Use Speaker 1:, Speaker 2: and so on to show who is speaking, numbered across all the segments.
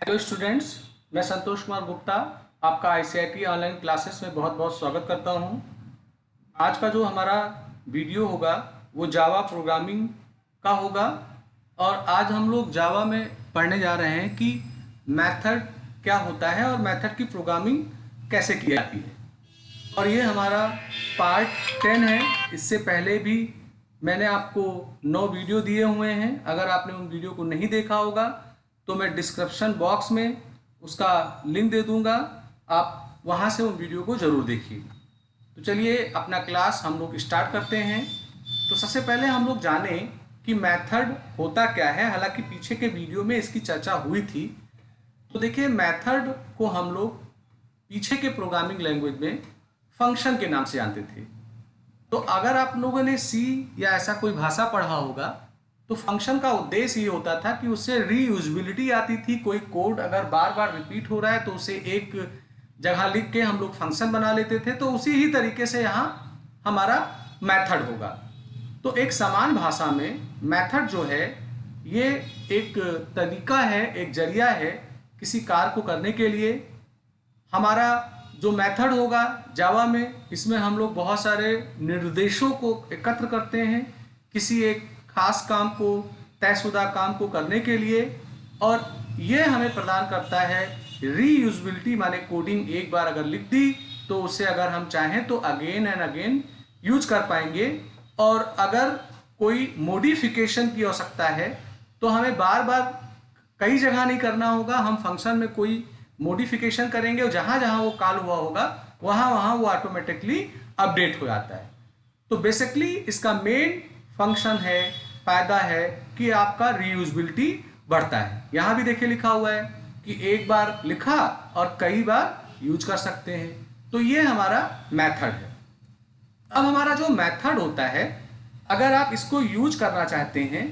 Speaker 1: Hello students, मैं संतोष कुमार गुप्ता आपका ICIT online classes में बहुत बहुत स्वागत करता हूं। आज का जो हमारा वीडियो होगा वो जावा प्रोग्रामिंग का होगा और आज हम लोग जावा में पढ़ने जा रहे हैं कि मेथड क्या होता है और मेथड की प्रोग्रामिंग कैसे की जाती है। और ये हमारा पार्ट 10 है। इससे पहले भी मैंने आपको 9 वीडियो दिए हुए हैं। अगर आपने उन वीडियो को नहीं देखा होगा तो मैं डिस्क्रिप्शन बॉक्स में उसका लिंक दे दूंगा, आप वहां से उन वीडियो को ज़रूर देखिए। तो चलिए अपना क्लास हम लोग स्टार्ट करते हैं। तो सबसे पहले हम लोग जाने कि मेथड होता क्या है। हालांकि पीछे के वीडियो में इसकी चर्चा हुई थी। तो देखिए, मेथड को हम लोग पीछे के प्रोग्रामिंग लैंग्वेज में फंक्शन के नाम से जानते थे। तो अगर आप लोगों ने सी या ऐसा कोई भाषा पढ़ा होगा तो फंक्शन का उद्देश्य ये होता था कि उससे रीयूजेबिलिटी आती थी। कोई कोड अगर बार बार रिपीट हो रहा है तो उसे एक जगह लिख के हम लोग फंक्शन बना लेते थे। तो उसी ही तरीके से यहाँ हमारा मेथड होगा। तो एक समान भाषा में मेथड जो है ये एक तरीका है, एक जरिया है किसी कार्य को करने के लिए। हमारा जो मेथड होगा जावा में, इसमें हम लोग बहुत सारे निर्देशों को एकत्र करते हैं किसी एक खास काम को, तयशुदा काम को करने के लिए। और ये हमें प्रदान करता है रीयूजेबिलिटी, माने कोडिंग एक बार अगर लिख दी तो उसे अगर हम चाहें तो अगेन एंड अगेन यूज कर पाएंगे। और अगर कोई मॉडिफिकेशन की आवश्यकता है तो हमें बार बार कई जगह नहीं करना होगा। हम फंक्शन में कोई मॉडिफिकेशन करेंगे और जहां जहां वो कॉल हुआ होगा वहां वहां वो ऑटोमेटिकली अपडेट हो जाता है। तो बेसिकली इसका मेन फंक्शन है, फायदा है कि आपका रीयूजेबिलिटी बढ़ता है। यहां भी देखिए लिखा हुआ है कि एक बार लिखा और कई बार यूज कर सकते हैं। तो ये हमारा मेथड है। अब हमारा जो मेथड होता है, अगर आप इसको यूज करना चाहते हैं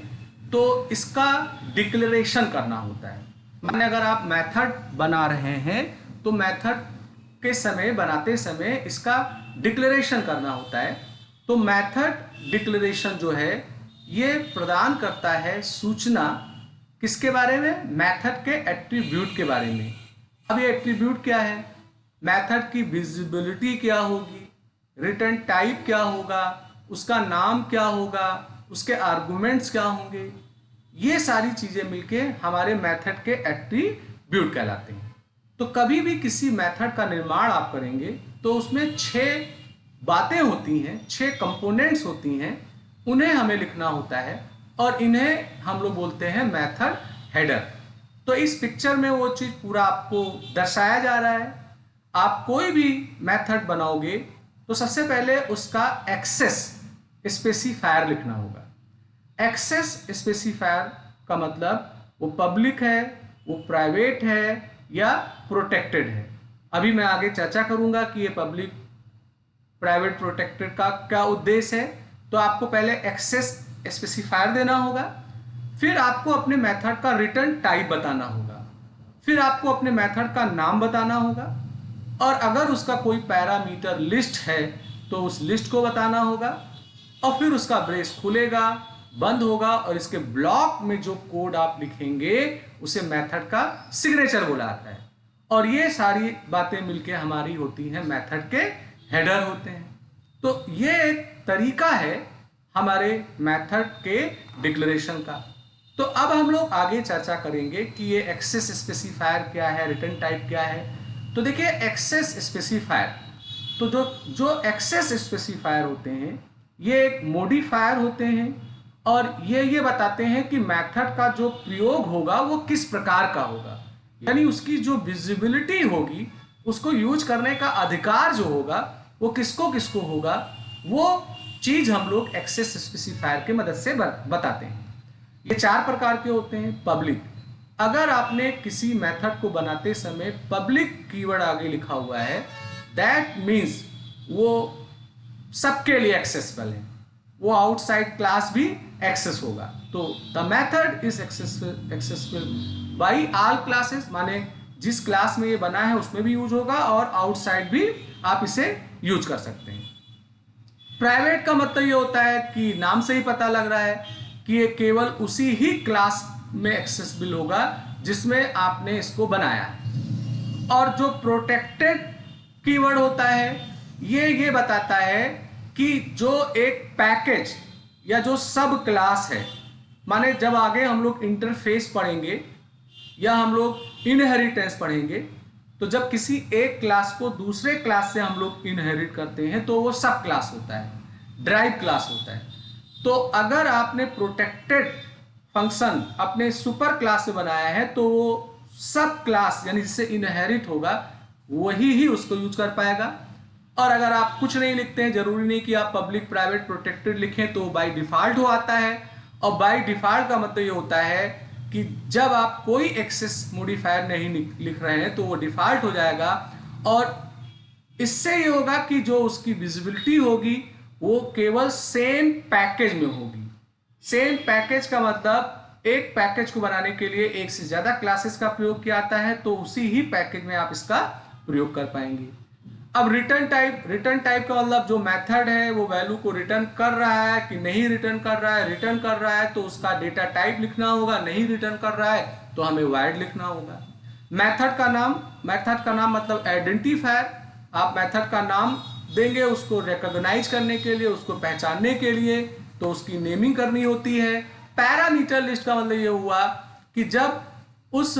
Speaker 1: तो इसका डिक्लेरेशन करना होता है। माने अगर आप मेथड बना रहे हैं तो मेथड के समय, बनाते समय इसका डिक्लेरेशन करना होता है। तो मेथड डिक्लेरेशन जो है ये प्रदान करता है सूचना किसके बारे में? मेथड के एट्रीब्यूट के बारे में। अब ये एट्रीब्यूट क्या है? मेथड की विजिबिलिटी क्या होगी, रिटर्न टाइप क्या होगा, उसका नाम क्या होगा, उसके आर्गुमेंट्स क्या होंगे, ये सारी चीजें मिलके हमारे मेथड के एट्रीब्यूट कहलाते हैं। तो कभी भी किसी मेथड का निर्माण आप करेंगे तो उसमें 6 बातें होती हैं, 6 कंपोनेंट्स होती हैं, उन्हें हमें लिखना होता है और इन्हें हम लोग बोलते हैं मेथड हेडर। तो इस पिक्चर में वो चीज़ पूरा आपको दर्शाया जा रहा है। आप कोई भी मेथड बनाओगे तो सबसे पहले उसका एक्सेस स्पेसिफायर लिखना होगा। एक्सेस स्पेसिफायर का मतलब वो पब्लिक है, वो प्राइवेट है या प्रोटेक्टेड है। अभी मैं आगे चर्चा करूंगा कि ये पब्लिक, प्राइवेट, प्रोटेक्टेड का क्या उद्देश्य है। तो आपको पहले एक्सेस स्पेसिफायर देना होगा, फिर आपको अपने मेथड का रिटर्न टाइप बताना होगा, फिर आपको अपने मेथड का नाम बताना होगा, और अगर उसका कोई पैरामीटर लिस्ट है तो उस लिस्ट को बताना होगा, और फिर उसका ब्रेस खुलेगा, बंद होगा, और इसके ब्लॉक में जो कोड आप लिखेंगे उसे मेथड का सिग्नेचर बोला जाता है। और ये सारी बातें मिलके हमारी होती हैं मेथड के हेडर होते हैं। तो ये एक तरीका है हमारे मेथड के डिक्लेरेशन का। तो अब हम लोग आगे चर्चा करेंगे कि ये एक्सेस स्पेसिफायर क्या है, रिटर्न टाइप क्या है। तो देखिए, एक्सेस स्पेसिफायर, तो जो एक्सेस स्पेसिफायर होते हैं ये एक मॉडिफायर होते हैं और ये बताते हैं कि मेथड का जो प्रयोग होगा वो किस प्रकार का होगा। यानी उसकी जो विजिबिलिटी होगी, उसको यूज करने का अधिकार जो होगा वो किसको किसको होगा, वो चीज हम लोग एक्सेस स्पेसिफायर की मदद से बताते हैं। ये 4 प्रकार के होते हैं। पब्लिक, अगर आपने किसी मेथड को बनाते समय पब्लिक कीवर्ड आगे लिखा हुआ है, दैट मीन्स वो सबके लिए एक्सेसिबल है, वो आउटसाइड क्लास भी एक्सेस होगा। तो the method is accessible by all classes, माने जिस क्लास में ये बना है उसमें भी यूज होगा और आउटसाइड भी आप इसे यूज कर सकते हैं। प्राइवेट का मतलब ये होता है कि नाम से ही पता लग रहा है कि ये केवल उसी ही क्लास में एक्सेसिबल होगा जिसमें आपने इसको बनाया है। और जो प्रोटेक्टेड कीवर्ड होता है ये बताता है कि जो एक पैकेज या जो सब क्लास है, माने जब आगे हम लोग इंटरफेस पढ़ेंगे या हम लोग इनहेरिटेंस पढ़ेंगे, तो जब किसी एक क्लास को दूसरे क्लास से हम लोग इनहेरिट करते हैं तो वो सब क्लास होता है, ड्राइव क्लास होता है। तो अगर आपने प्रोटेक्टेड फंक्शन अपने सुपर क्लास से बनाया है तो वो सब क्लास यानी जिससे इनहेरिट होगा वही उसको यूज कर पाएगा। और अगर आप कुछ नहीं लिखते हैं, जरूरी नहीं कि आप पब्लिक प्राइवेट प्रोटेक्टेड लिखें, तो बाय डिफॉल्ट हो आता है। और बाय डिफॉल्ट का मतलब ये होता है कि जब आप कोई एक्सेस मॉडिफायर नहीं लिख रहे हैं तो वो डिफॉल्ट हो जाएगा। और इससे ये होगा कि जो उसकी विजिबिलिटी होगी वो केवल सेम पैकेज में होगी। सेम पैकेज का मतलब एक पैकेज को बनाने के लिए एक से ज्यादा क्लासेस का प्रयोग किया जाता है, तो उसी ही पैकेज में आप इसका प्रयोग कर पाएंगे। अब रिटर्न टाइप का मतलब जो मेथड है वो वैल्यू को रिटर्न कर रहा है कि नहीं रिटर्न कर रहा है। रिटर्न कर रहा है तो उसका डेटा टाइप लिखना होगा, नहीं रिटर्न कर रहा है तो हमें वॉइड लिखना होगा। मेथड का नाम मतलब आइडेंटिफायर। आप मेथड का नाम देंगे उसको रिकॉग्नाइज करने के लिए, उसको पहचानने के लिए, तो उसकी नेमिंग करनी होती है। पैरामीटर लिस्ट का मतलब ये हुआ कि जब उस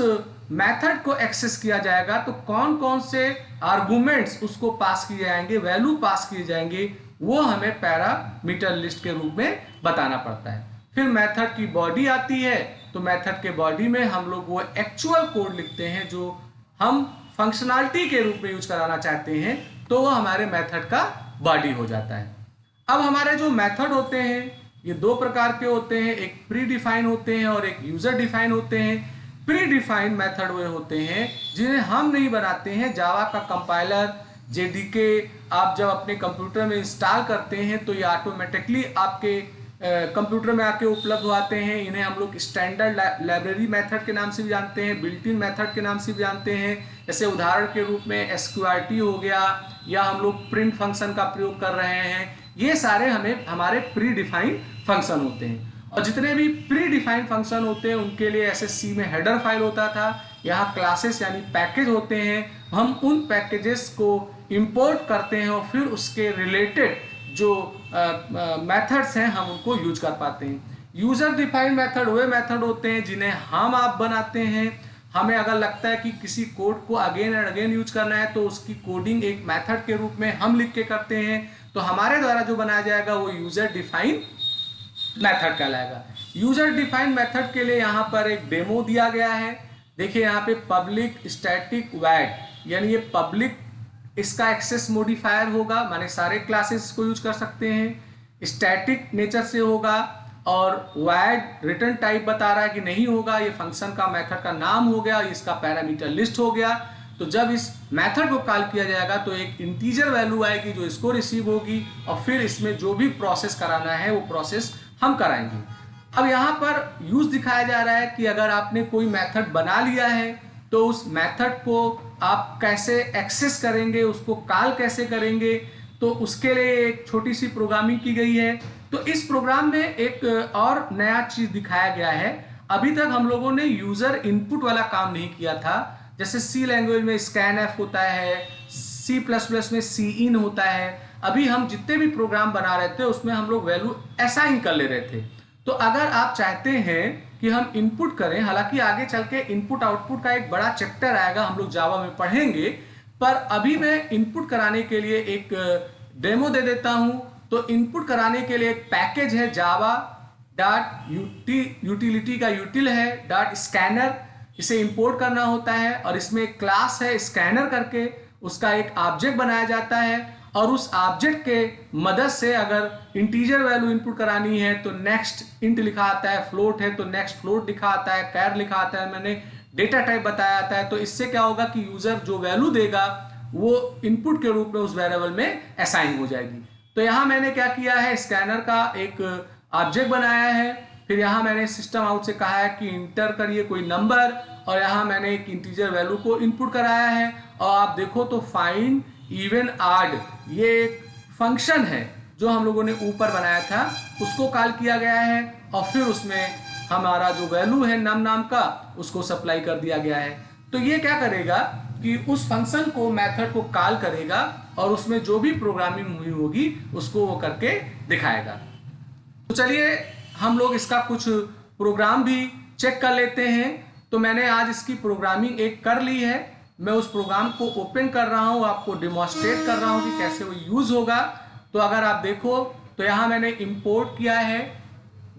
Speaker 1: मेथड को एक्सेस किया जाएगा तो कौन कौन से आर्गुमेंट्स उसको पास किए जाएंगे, वैल्यू पास किए जाएंगे, वो हमें पैरामीटर लिस्ट के रूप में बताना पड़ता है। फिर मेथड की बॉडी आती है, तो मेथड के बॉडी में हम लोग वो एक्चुअल कोड लिखते हैं जो हम फंक्शनैलिटी के रूप में यूज कराना चाहते हैं, तो वो हमारे मेथड का बॉडी हो जाता है। अब हमारे जो मेथड होते हैं ये दो प्रकार के होते हैं, एक प्री डिफाइन होते हैं और एक यूजर डिफाइन होते हैं। प्री डिफाइंड मेथड वे होते हैं जिन्हें हम नहीं बनाते हैं। जावा का कंपाइलर जेडीके आप जब अपने कंप्यूटर में इंस्टॉल करते हैं तो ये ऑटोमेटिकली आपके कंप्यूटर में आके उपलब्ध हो आते हैं। इन्हें हम लोग स्टैंडर्ड लाइब्रेरी मेथड के नाम से भी जानते हैं, बिल्ट इन मेथड के नाम से भी जानते हैं। जैसे उदाहरण के रूप में एसक्यूआरटी हो गया, या हम लोग प्रिंट फंक्शन का प्रयोग कर रहे हैं। ये सारे हमारे प्री डिफाइंड फंक्शन होते हैं। और जितने भी प्री डिफाइंड फंक्शन होते हैं उनके लिए एसएससी में हेडर फाइल होता था। यहाँ क्लासेस यानी पैकेज होते हैं, हम उन पैकेजेस को इंपोर्ट करते हैं और फिर उसके रिलेटेड जो मेथड्स हैं हम उनको यूज कर पाते हैं। यूजर डिफाइंड मेथड वे मेथड होते हैं जिन्हें हम आप बनाते हैं। हमें अगर लगता है कि किसी कोड को अगेन एंड अगेन यूज करना है तो उसकी कोडिंग एक मेथड के रूप में हम लिख के करते हैं, तो हमारे द्वारा जो बनाया जाएगा वो यूजर डिफाइंड मेथड कहलाएगा। यूजर डिफाइंड मेथड के लिए यहाँ पर एक डेमो दिया गया है। देखिए यहाँ पे पब्लिक स्टैटिक वैड यानी ये पब्लिक इसका एक्सेस मॉडिफायर होगा, माने सारे क्लासेस को यूज कर सकते हैं। स्टैटिक नेचर से होगा और वैड रिटर्न टाइप बता रहा है कि नहीं होगा। ये फंक्शन का मेथड का नाम हो गया, इसका पैरामीटर लिस्ट हो गया। तो जब इस मेथड को कॉल किया जाएगा तो एक इंटीजर वैल्यू आएगी जो इसको रिसीव होगी और फिर इसमें जो भी प्रोसेस कराना है वो प्रोसेस हम कराएंगे। अब यहाँ पर यूज दिखाया जा रहा है कि अगर आपने कोई मेथड बना लिया है तो उस मेथड को आप कैसे एक्सेस करेंगे, उसको कॉल कैसे करेंगे, तो उसके लिए एक छोटी सी प्रोग्रामिंग की गई है। तो इस प्रोग्राम में एक और नया चीज दिखाया गया है। अभी तक हम लोगों ने यूजर इनपुट वाला काम नहीं किया था। जैसे सी लैंग्वेज में स्कैनएफ होता है, सी प्लस प्लस में सी इन होता है। अभी हम जितने भी प्रोग्राम बना रहे थे उसमें हम लोग वैल्यू असाइन कर ले रहे थे। तो अगर आप चाहते हैं कि हम इनपुट करें, हालांकि आगे चल के इनपुट आउटपुट का एक बड़ा चैप्टर आएगा, हम लोग जावा में पढ़ेंगे, पर अभी मैं इनपुट कराने के लिए एक डेमो दे देता हूं। तो इनपुट कराने के लिए एक पैकेज है जावा डॉट यूटिलिटी का यूटिल है डॉट स्कैनर, इसे इंपोर्ट करना होता है और इसमें एक क्लास है स्कैनर करके, उसका एक ऑब्जेक्ट बनाया जाता है और उस ऑब्जेक्ट के मदद से अगर इंटीजर वैल्यू इनपुट करानी है तो नेक्स्ट इंट लिखा आता है, फ्लोट है तो नेक्स्ट फ्लोट लिखा आता है, कैर लिखा आता है, मैंने डेटा टाइप बताया जाता है। तो इससे क्या होगा कि यूजर जो वैल्यू देगा वो इनपुट के रूप में उस वेरिएबल में असाइन हो जाएगी। तो यहाँ मैंने क्या किया है, स्कैनर का एक ऑब्जेक्ट बनाया है, फिर यहाँ मैंने सिस्टम आउट से कहा है कि इंटर करिए कोई नंबर और यहाँ मैंने एक इंटीजर वैल्यू को इनपुट कराया है। और आप देखो तो फाइंड इवन ऑड ये एक फंक्शन है जो हम लोगों ने ऊपर बनाया था, उसको कॉल किया गया है और फिर उसमें हमारा जो वैल्यू है नम नाम का उसको सप्लाई कर दिया गया है। तो ये क्या करेगा कि उस फंक्शन को, मेथड को कॉल करेगा और उसमें जो भी प्रोग्रामिंग हुई होगी उसको वो करके दिखाएगा। तो चलिए हम लोग इसका कुछ प्रोग्राम भी चेक कर लेते हैं। तो मैंने आज इसकी प्रोग्रामिंग एक कर ली है, मैं उस प्रोग्राम को ओपन कर रहा हूँ, आपको डिमॉन्स्ट्रेट कर रहा हूँ कि कैसे वो यूज होगा। तो अगर आप देखो तो यहाँ मैंने इंपोर्ट किया है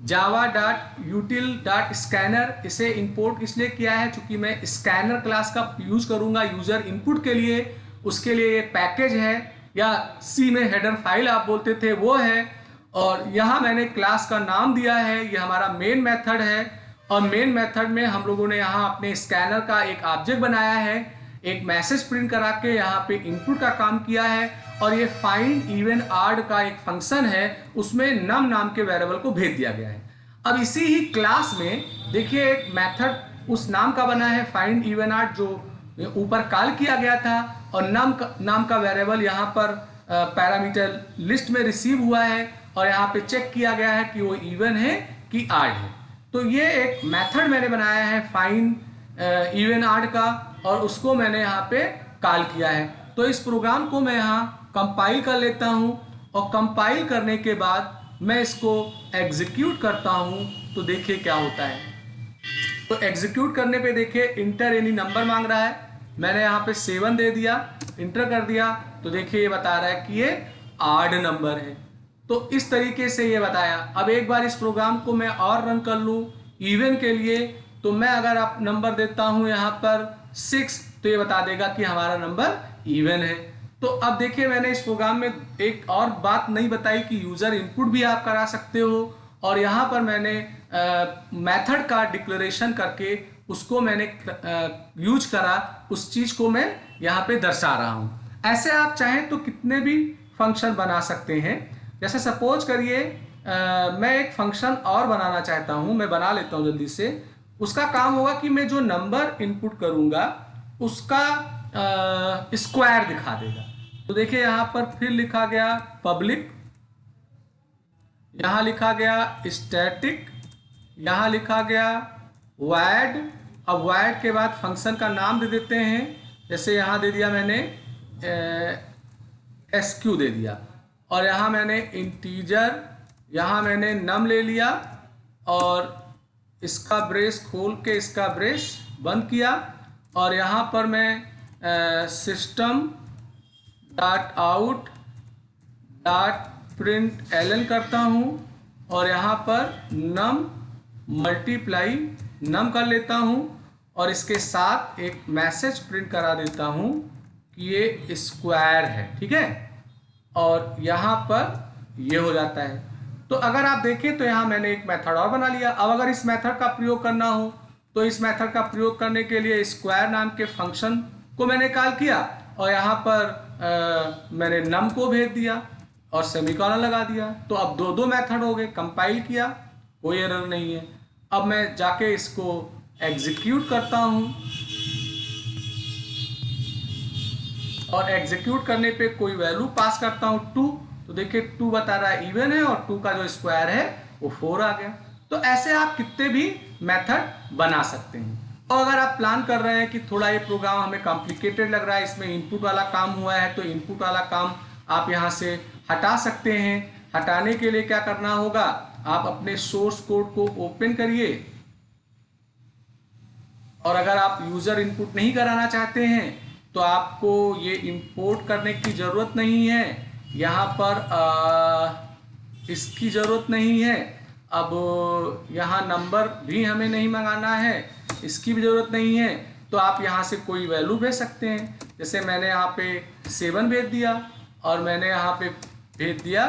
Speaker 1: java.util.scanner। इसे इंपोर्ट इसलिए किया है क्योंकि मैं स्कैनर क्लास का यूज करूंगा यूजर इनपुट के लिए। उसके लिए ये पैकेज है, या सी में हेडर फाइल आप बोलते थे वो है। और यहाँ मैंने क्लास का नाम दिया है, ये हमारा मेन मेथड है। और मेन मेथड में हम लोगों ने यहाँ अपने स्कैनर का एक ऑब्जेक्ट बनाया है, एक मैसेज प्रिंट करा के यहाँ पे इनपुट का काम किया है। और ये फाइंड इवन आड का एक फंक्शन है, उसमें नम नाम के वेरिएबल को भेज दिया गया है। अब इसी ही क्लास में देखिए एक मेथड उस नाम का बना है फाइंड इवन आड, जो ऊपर कॉल किया गया था। और नाम का वेरिएबल यहाँ पर पैरामीटर लिस्ट में रिसीव हुआ है और यहाँ पे चेक किया गया है कि वो इवन है कि आड है। तो ये एक मेथड मैंने बनाया है फाइंड इवन आड का, और उसको मैंने यहाँ पे कॉल किया है। तो इस प्रोग्राम को मैं यहाँ कंपाइल कर लेता हूँ, और कंपाइल करने के बाद मैं इसको एग्जीक्यूट करता हूँ। तो देखिए क्या होता है। तो एग्जीक्यूट करने पे देखिए इंटर एनी नंबर मांग रहा है, मैंने यहाँ पे 7 दे दिया, इंटर कर दिया। तो देखिए ये बता रहा है कि ये आड नंबर है। तो इस तरीके से ये बताया। अब एक बार इस प्रोग्राम को मैं और रन कर लूँ इवन के लिए, तो मैं अगर आप नंबर देता हूँ यहाँ पर 6, तो ये बता देगा कि हमारा नंबर इवन है। तो अब देखिए मैंने इस प्रोग्राम में एक और बात नहीं बताई कि यूजर इनपुट भी आप करा सकते हो। और यहाँ पर मैंने मेथड का डिक्लेरेशन करके उसको मैंने यूज करा, उस चीज को मैं यहाँ पे दर्शा रहा हूँ। ऐसे आप चाहें तो कितने भी फंक्शन बना सकते हैं। जैसे सपोज करिए मैं एक फंक्शन और बनाना चाहता हूँ, मैं बना लेता हूँ जल्दी से। उसका काम होगा कि मैं जो नंबर इनपुट करूँगा उसका स्क्वायर दिखा देगा। तो देखिए यहाँ पर फिर लिखा गया पब्लिक, यहाँ लिखा गया स्टैटिक, यहाँ लिखा गया वॉइड। अब वॉइड के बाद फंक्शन का नाम दे देते हैं, जैसे यहाँ दे दिया मैंने SQ दे दिया। और यहाँ मैंने इंटीजर, यहाँ मैंने नम ले लिया और इसका ब्रेस खोल के इसका ब्रेस बंद किया। और यहाँ पर मैं system dot out dot print L N करता हूँ, और यहाँ पर नम मल्टीप्लाई नम कर लेता हूँ, और इसके साथ एक मैसेज प्रिंट करा देता हूँ कि ये स्क्वायर है। ठीक है, और यहाँ पर ये हो जाता है। तो अगर आप देखें तो यहाँ मैंने एक मेथड और बना लिया। अब अगर इस मेथड का प्रयोग करना हो तो इस मेथड का प्रयोग करने के लिए स्क्वायर नाम के फंक्शन को मैंने कॉल किया, और यहाँ पर मैंने नम को भेज दिया और सेमीकोलन लगा दिया। तो अब दो मेथड हो गए। कंपाइल किया, कोई एरर नहीं है। अब मैं जाके इसको एग्जीक्यूट करता हूँ, और एग्जीक्यूट करने पे कोई वैल्यू पास करता हूँ 2। तो देखिए 2 बता रहा है इवन है, और 2 का जो स्क्वायर है वो 4 आ गया। तो ऐसे आप कितने भी मेथड बना सकते हैं। और अगर आप प्लान कर रहे हैं कि थोड़ा ये प्रोग्राम हमें कॉम्प्लिकेटेड लग रहा है, इसमें इनपुट वाला काम हुआ है, तो इनपुट वाला काम आप यहाँ से हटा सकते हैं। हटाने के लिए क्या करना होगा, आप अपने सोर्स कोड को ओपन करिए, और अगर आप यूजर इनपुट नहीं कराना चाहते हैं तो आपको ये इंपोर्ट करने की ज़रूरत नहीं है। यहाँ पर इसकी ज़रूरत नहीं है। अब यहाँ नंबर भी हमें नहीं मंगाना है, इसकी भी ज़रूरत नहीं है। तो आप यहाँ से कोई वैल्यू भेज सकते हैं। जैसे मैंने यहाँ पे 7 भेज दिया, और मैंने यहाँ पे भेज दिया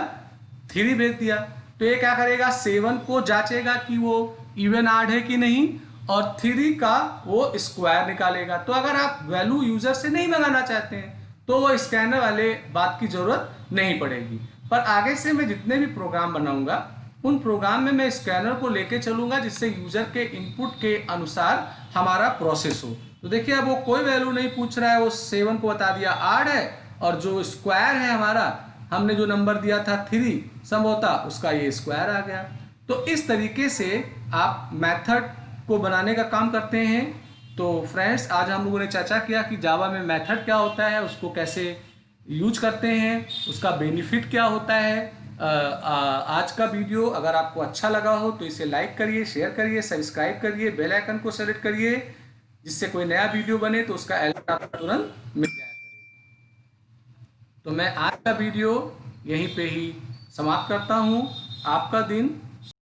Speaker 1: 3 भेज दिया। तो ये क्या करेगा, 7 को जांचेगा कि वो इवन आड है कि नहीं, और 3 का वो स्क्वायर निकालेगा। तो अगर आप वैल्यू यूजर से नहीं मंगाना चाहते हैं तो वो स्कैनर वाले बात की जरूरत नहीं पड़ेगी। पर आगे से मैं जितने भी प्रोग्राम बनाऊंगा उन प्रोग्राम में मैं स्कैनर को लेके चलूंगा, जिससे यूजर के इनपुट के अनुसार हमारा प्रोसेस हो। तो देखिए अब वो कोई वैल्यू नहीं पूछ रहा है, वो 7 को बता दिया आड है, और जो स्क्वायर है हमारा, हमने जो नंबर दिया था 3 संभवतः उसका ये स्क्वायर आ गया। तो इस तरीके से आप मेथड को बनाने का काम करते हैं। तो फ्रेंड्स, आज हम लोगों ने चर्चा किया कि जावा में मेथड क्या होता है, उसको कैसे यूज करते हैं, उसका बेनिफिट क्या होता है। आज का वीडियो अगर आपको अच्छा लगा हो तो इसे लाइक करिए, शेयर करिए, सब्सक्राइब करिए, बेल आइकन को सेलेक्ट करिए, जिससे कोई नया वीडियो बने तो उसका अलर्ट आपको तुरंत मिल जाए। तो मैं आज का वीडियो यहीं पे ही समाप्त करता हूँ। आपका दिन